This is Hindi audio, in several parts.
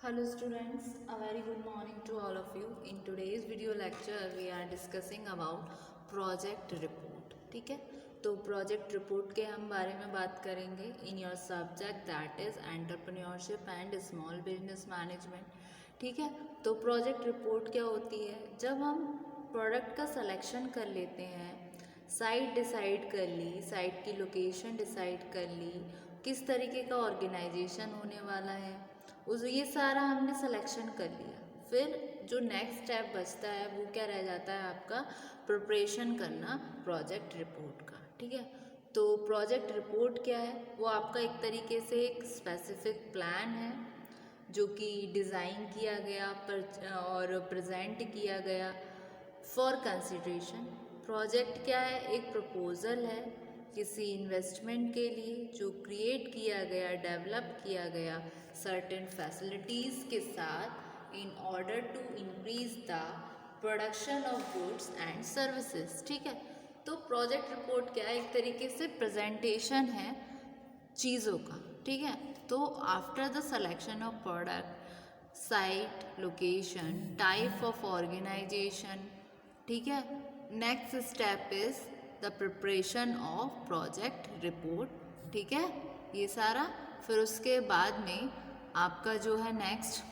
Hello students, a very good morning to all of you. In today's video lecture we are discussing about project report. ठीक है, तो project report के हम बारे में बात करेंगे in your subject that is entrepreneurship and small business management. ठीक है, तो project report क्या होती है? जब हम प्रोडक्ट का सिलेक्शन कर लेते हैं, साइट डिसाइड कर ली, साइट की लोकेशन डिसाइड कर ली, किस तरीके का ऑर्गेनाइजेशन होने वाला है, उस ये सारा हमने सिलेक्शन कर लिया। फिर जो नेक्स्ट स्टेप बचता है वो क्या रह जाता है आपका प्रिपरेशन करना प्रोजेक्ट रिपोर्ट का। ठीक है, तो प्रोजेक्ट रिपोर्ट क्या है? वो आपका एक तरीके से एक स्पेसिफिक प्लान है जो कि डिज़ाइन किया गया और प्रेजेंट किया गया फॉर कंसिडरेशन। प्रोजेक्ट क्या है? एक प्रपोज़ल है किसी इन्वेस्टमेंट के लिए जो क्रिएट किया गया, डेवलप किया गया सर्टेन फैसिलिटीज़ के साथ in order to increase the production of goods and services. ठीक है, तो प्रोजेक्ट रिपोर्ट क्या है? एक तरीके से प्रेजेंटेशन है चीज़ों का। ठीक है, तो after the selection of product, site, location, type of organization, ठीक है, next step is the preparation of project report. ठीक है, ये सारा। फिर उसके बाद में आपका जो है नेक्स्ट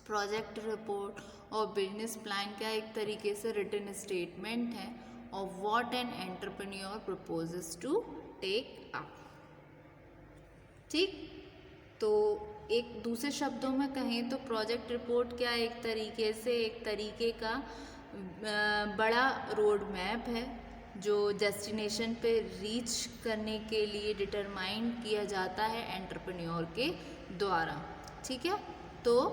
प्रोजेक्ट रिपोर्ट और बिजनेस प्लान का एक तरीके से रिटन स्टेटमेंट है of what an entrepreneur proposes to take up. ठीक, तो एक दूसरे शब्दों में कहें तो प्रोजेक्ट रिपोर्ट क्या एक तरीके से एक तरीके का बड़ा रोड मैप है जो डेस्टिनेशन पे रीच करने के लिए डिटरमाइन किया जाता है एंटरप्रेन्योर के द्वारा। ठीक है, तो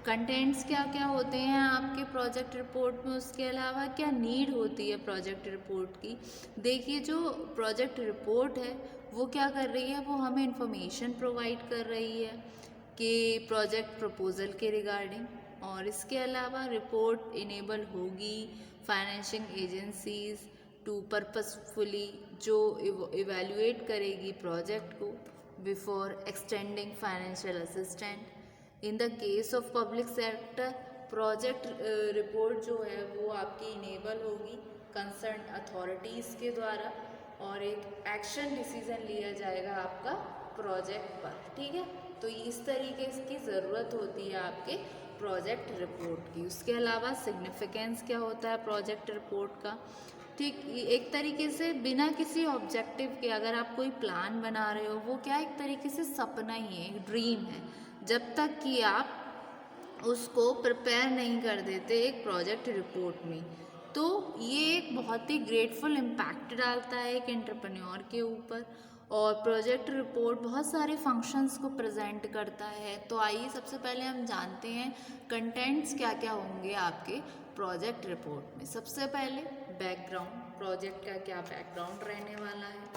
कंटेंट्स क्या क्या होते हैं आपके प्रोजेक्ट रिपोर्ट में, उसके अलावा क्या नीड होती है प्रोजेक्ट रिपोर्ट की। देखिए, जो प्रोजेक्ट रिपोर्ट है वो क्या कर रही है, वो हमें इंफॉर्मेशन प्रोवाइड कर रही है कि प्रोजेक्ट प्रपोजल के रिगार्डिंग, और इसके अलावा रिपोर्ट इनेबल होगी फाइनेंशियल एजेंसीज टू पर्पसफुली जो इवेल्युएट करेगी प्रोजेक्ट को before extending financial assistant. In the case of public sector, project report जो है वो आपकी इनेबल होगी कंसर्न अथॉरिटीज़ के द्वारा और एक एक्शन डिसीजन लिया जाएगा आपका प्रोजेक्ट पर। ठीक है, तो इस तरीके की ज़रूरत होती है आपके प्रोजेक्ट रिपोर्ट की। उसके अलावा सिग्निफिकेंस क्या होता है प्रोजेक्ट रिपोर्ट का। ठीक, एक तरीके से बिना किसी ऑब्जेक्टिव के अगर आप कोई प्लान बना रहे हो, वो क्या एक तरीके से सपना ही है, एक ड्रीम है, जब तक कि आप उसको प्रिपेयर नहीं कर देते एक प्रोजेक्ट रिपोर्ट में। तो ये एक बहुत ही ग्रेटफुल इम्पैक्ट डालता है एक एंटरप्रेन्योर के ऊपर, और प्रोजेक्ट रिपोर्ट बहुत सारे फंक्शंस को प्रेजेंट करता है। तो आइए सबसे पहले हम जानते हैं कंटेंट्स क्या क्या होंगे आपके प्रोजेक्ट रिपोर्ट में। सबसे पहले बैकग्राउंड, प्रोजेक्ट का क्या बैकग्राउंड रहने वाला है।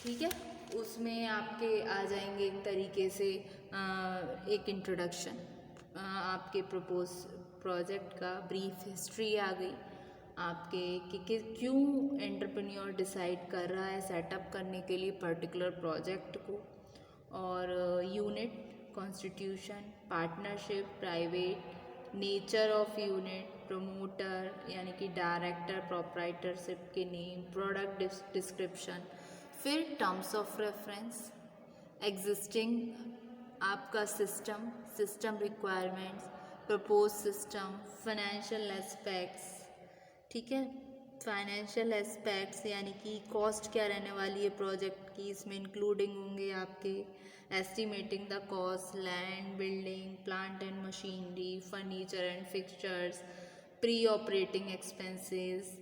ठीक है, उसमें आपके आ जाएंगे एक तरीके से एक इंट्रोडक्शन, आपके प्रपोज प्रोजेक्ट का ब्रीफ हिस्ट्री आ गई आपके कि क्यों एंटरप्रेन्योर डिसाइड कर रहा है सेटअप करने के लिए पर्टिकुलर प्रोजेक्ट को, और unit constitution, partnership, private nature of unit, promoter यानी कि डायरेक्टर, प्रोप्राइटरशिप के नेम, प्रोडक्ट डिस्क्रिप्शन, फिर टर्म्स ऑफ रेफरेंस, एग्जिस्टिंग आपका system requirements, propose system, financial aspects. ठीक है, फाइनेंशियल एस्पेक्ट्स यानी कि कॉस्ट क्या रहने वाली है प्रोजेक्ट की, इसमें इंक्लूडिंग होंगे आपके estimating the cost, land, building, plant and machinery, furniture and fixtures, pre operating expenses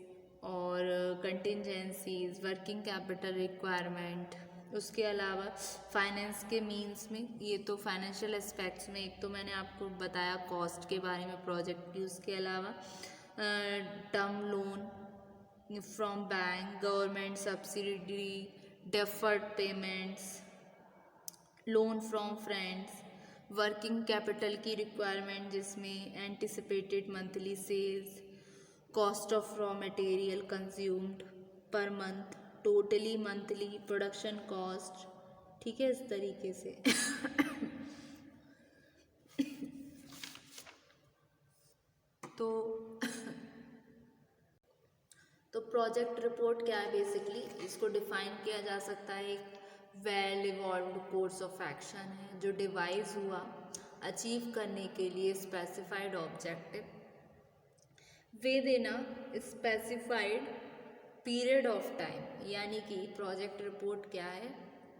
और कंटिजेंसीज, वर्किंग कैपिटल रिक्वायरमेंट। उसके अलावा फाइनेंस के मीन्स में, ये तो फाइनेंशियल एस्पेक्ट्स में एक तो मैंने आपको बताया कॉस्ट के बारे में प्रोजेक्ट की, उसके अलावा term loan from bank, government subsidy, deferred payments, loan from friends, working capital की रिक्वायरमेंट जिसमें anticipated monthly sales, cost of raw material consumed per month, totally monthly production cost. ठीक है, इस तरीके से प्रोजेक्ट रिपोर्ट क्या है बेसिकली, इसको डिफाइन किया जा सकता है एक well evolved course of action है जो डिवाइस हुआ अचीव करने के लिए specified objective with in a specified period of time. यानी कि प्रोजेक्ट रिपोर्ट क्या है,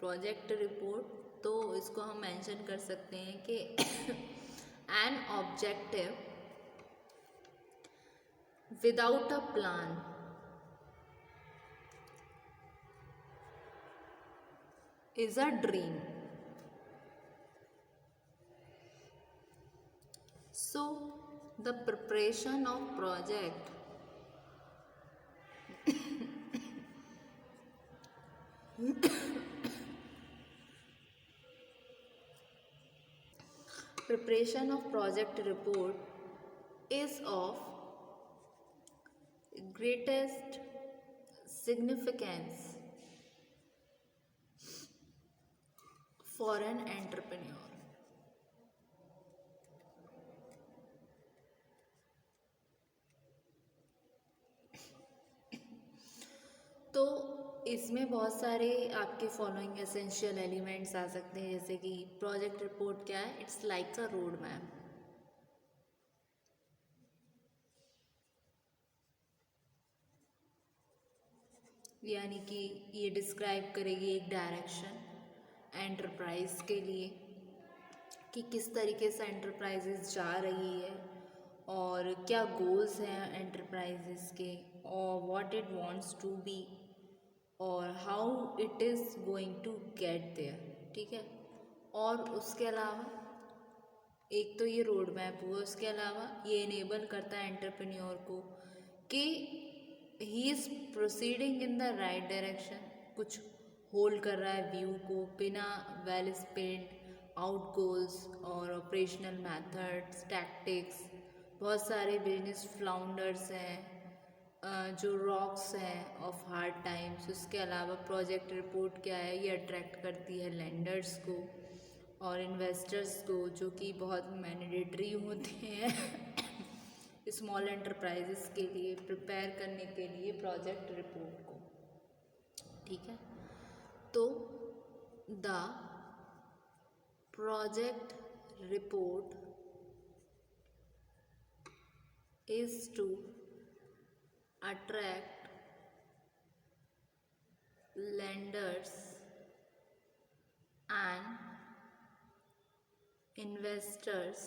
प्रोजेक्ट रिपोर्ट तो इसको हम मेंशन कर सकते हैं कि an objective without a plan is a dream. So the preparation of project preparation of project report is of greatest significance for an entrepreneur. तो इसमें बहुत सारे आपके फॉलोइंग एसेंशियल एलिमेंट्स आ सकते हैं, जैसे कि प्रोजेक्ट रिपोर्ट क्या है, it's like a road map. यानी कि ये डिस्क्राइब करेगी एक डायरेक्शन एंटरप्राइज के लिए कि किस तरीके से एंटरप्राइजेस जा रही है और क्या गोल्स हैं एंटरप्राइजेस के और what it wants to be और how it is going to get there. ठीक है, और उसके अलावा एक तो ये रोड मैप हुआ, उसके अलावा ये इनेबल करता है एंटरप्रेन्योर को कि he is proceeding in the right direction, कुछ होल्ड कर रहा है व्यू को बिना वेल स्पेंड आउट गोल्स और ऑपरेशनल मैथड्स टैक्टिक्स। बहुत सारे बिजनेस फ्लाउंडर्स हैं जो रॉक्स हैं ऑफ हार्ड टाइम्स। उसके अलावा प्रोजेक्ट रिपोर्ट क्या है, ये अट्रैक्ट करती है लेंडर्स को और इन्वेस्टर्स को जो कि बहुत मैंडेटरी होते हैं स्मॉल एंटरप्राइजेस के लिए प्रिपेयर करने के लिए प्रोजेक्ट रिपोर्ट को। ठीक है, तो the project report is to attract lenders and investors,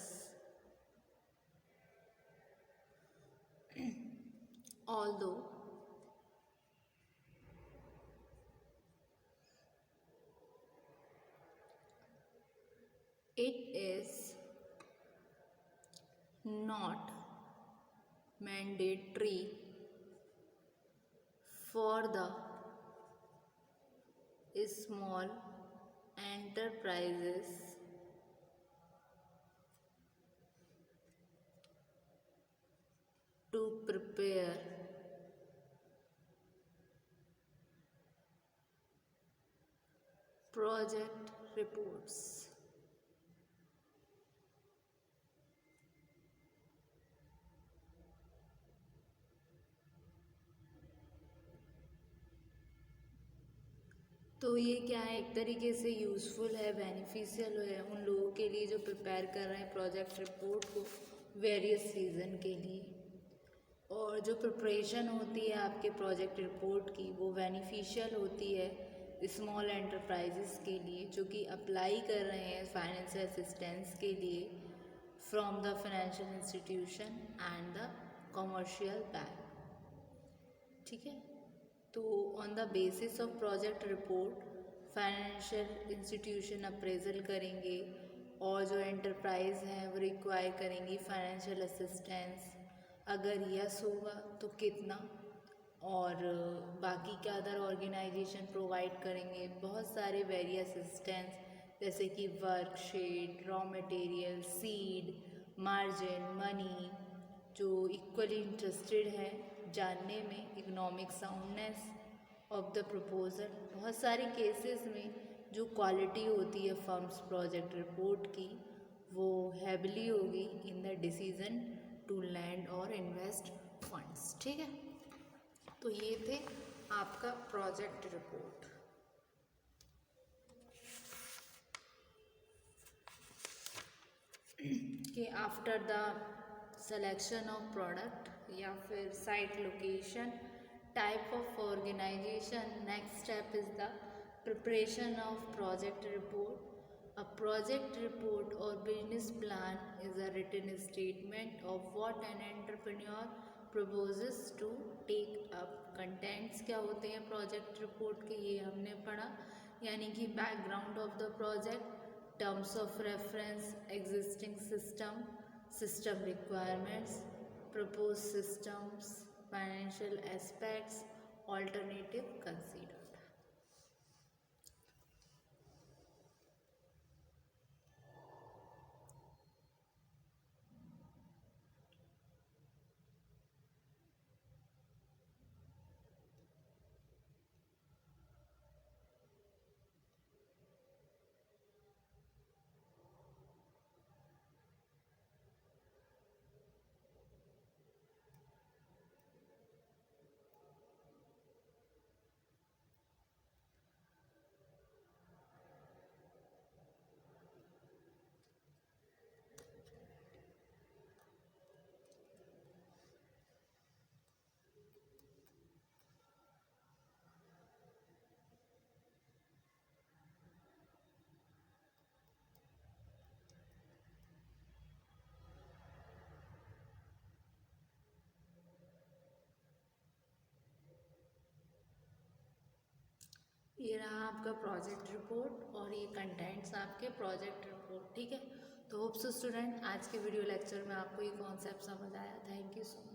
although it is not mandatory for the small enterprises to prepare project reports. तो ये क्या है, एक तरीके से यूज़फुल है, बेनिफिशियल है उन लोगों के लिए जो प्रिपेयर कर रहे हैं प्रोजेक्ट रिपोर्ट को वेरियस रीज़न के लिए। और जो प्रिपरेशन होती है आपके प्रोजेक्ट रिपोर्ट की वो बेनिफिशियल होती है स्मॉल एंटरप्राइजेस के लिए जो कि अप्लाई कर रहे हैं फाइनेंशियल असिस्टेंस के लिए from the financial institution and the commercial bank. ठीक है, तो on the basis of project report financial institution appraisal करेंगे और जो एंटरप्राइज हैं वो रिक्वायर करेंगी फाइनेंशियल असिस्टेंस। अगर यस होगा तो कितना, और बाकी क्या अदर ऑर्गेनाइजेशन प्रोवाइड करेंगे बहुत सारे वेरियस असिस्टेंस जैसे कि worksheet, raw material, seed, margin, money. जो इक्वली इंटरेस्टेड है जानने में economic soundness of the proposal. बहुत सारे केसेस में जो क्वालिटी होती है फर्म्स प्रोजेक्ट रिपोर्ट की वो हैविली होगी in the decision to lend और इन्वेस्ट फंड्स। ठीक है, तो ये थे आपका प्रोजेक्ट रिपोर्ट। कि after the selection of product या फिर site location, type of organization, next step is the preparation of project report. A project report or business plan is a written statement of what an entrepreneur proposes to take up. Contents क्या होते हैं प्रोजेक्ट रिपोर्ट के, ये हमने पढ़ा, यानी कि background of the project, terms of reference, existing system, system requirements, propose systems, financial aspects, alternative considered. ये रहा आपका प्रोजेक्ट रिपोर्ट और ये कंटेंट्स आपके प्रोजेक्ट रिपोर्ट। ठीक है, तो होप सो स्टूडेंट आज के वीडियो लेक्चर में आपको ये कॉन्सेप्ट समझ आया। Thank you so much.